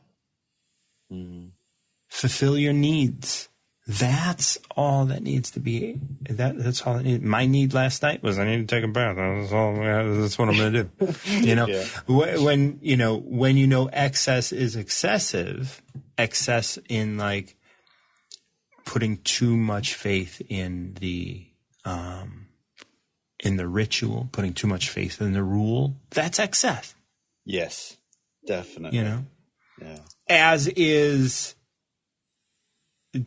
Fulfill your needs. That's all that needs to be. That's all I need. My need last night was I need to take a bath. That's what I'm going to do. Yeah. When excess is excessive, excess in, like, putting too much faith in the ritual, putting too much faith in the rule, that's excess. Yes, definitely. Yeah. As is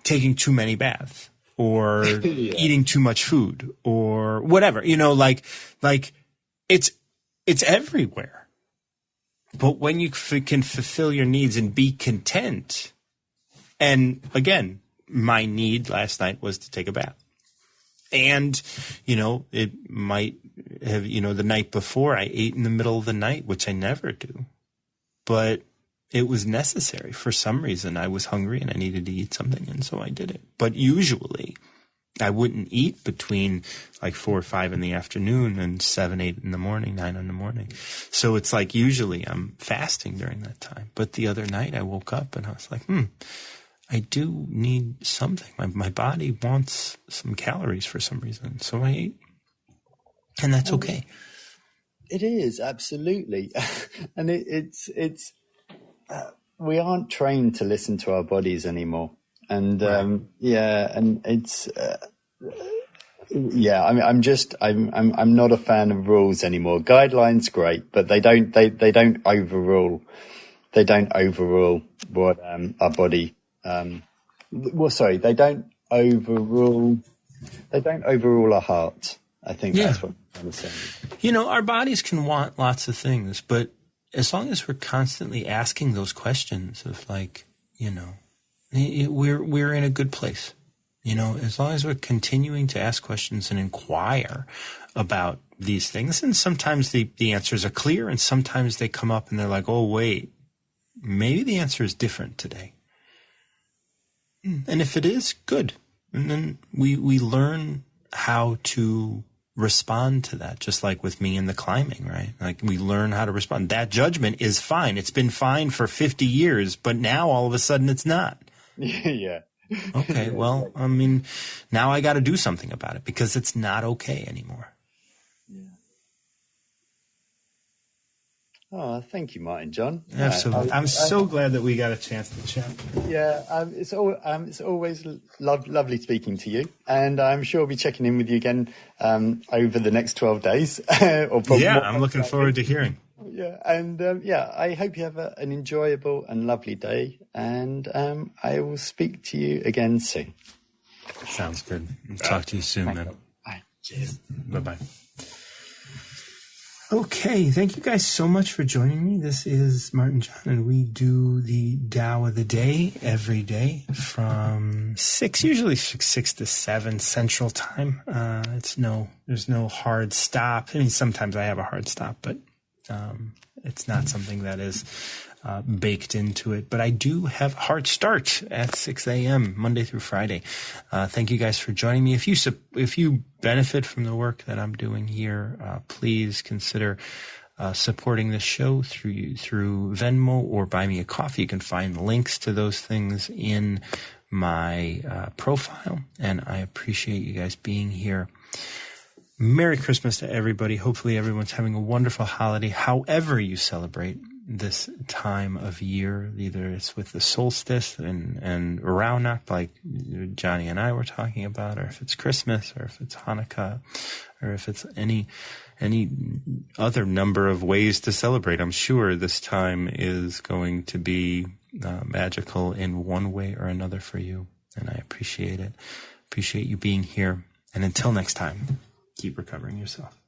taking too many baths or eating too much food or whatever, like it's everywhere. But when you can fulfill your needs and be content, and again, my need last night was to take a bath. And, it might have, the night before I ate in the middle of the night, which I never do, but it was necessary. For some reason, I was hungry and I needed to eat something, and so I did it. But usually, I wouldn't eat between like 4 or 5 in the afternoon and 7, 8 in the morning, 9 in the morning. So it's like usually I'm fasting during that time. But the other night, I woke up and I was like, I do need something. My body wants some calories for some reason, so I ate, and that's okay. It is, absolutely, and it's. We aren't trained to listen to our bodies anymore, and right. And it's I'm not a fan of rules anymore. Guidelines great, but they don't overrule. They don't overrule what our body. They don't overrule. They don't overrule our heart. I think that's what I'm saying. Our bodies can want lots of things, but as long as we're constantly asking those questions of, like, we're in a good place. As long as we're continuing to ask questions and inquire about these things, and sometimes the answers are clear, and sometimes they come up and they're like, oh, wait, maybe the answer is different today. And if it is, good. And then we learn how to respond to that, just like with me in the climbing, right? Like, we learn how to respond. That judgment is fine. It's been fine for 50 years, but now all of a sudden it's not. Yeah. Okay, well, I mean, now I got to do something about it because it's not okay anymore. Oh, thank you, Martin John. Absolutely. I'm so glad that we got a chance to chat. Yeah, it's always lovely speaking to you, and I'm sure I'll be checking in with you again over the next 12 days. I'm looking forward to hearing. Yeah, and I hope you have an enjoyable and lovely day, and I will speak to you again soon. Sounds good. Talk to you soon, man. Bye. Cheers. Bye-bye. Okay, thank you guys so much for joining me. This is Martin John, and we do the Tao of the Day every day from 6, usually 6 to 7 Central Time. There's no hard stop. I mean, sometimes I have a hard stop, but it's not something that is baked into it. But I do have a hard start at 6 a.m. Monday through Friday. Thank you guys for joining me. If you benefit from the work that I'm doing here, please consider supporting this show through Venmo or Buy Me a Coffee. You can find links to those things in my profile, and I appreciate you guys being here. Merry Christmas to everybody. Hopefully everyone's having a wonderful holiday, however you celebrate this time of year. Either it's with the solstice and Rauhnachte, like Johnny and I were talking about, or if it's Christmas, or if it's Hanukkah, or if it's any other number of ways to celebrate. I'm sure this time is going to be magical in one way or another for you, and I appreciate it. Appreciate you being here. And until next time, keep recovering yourself.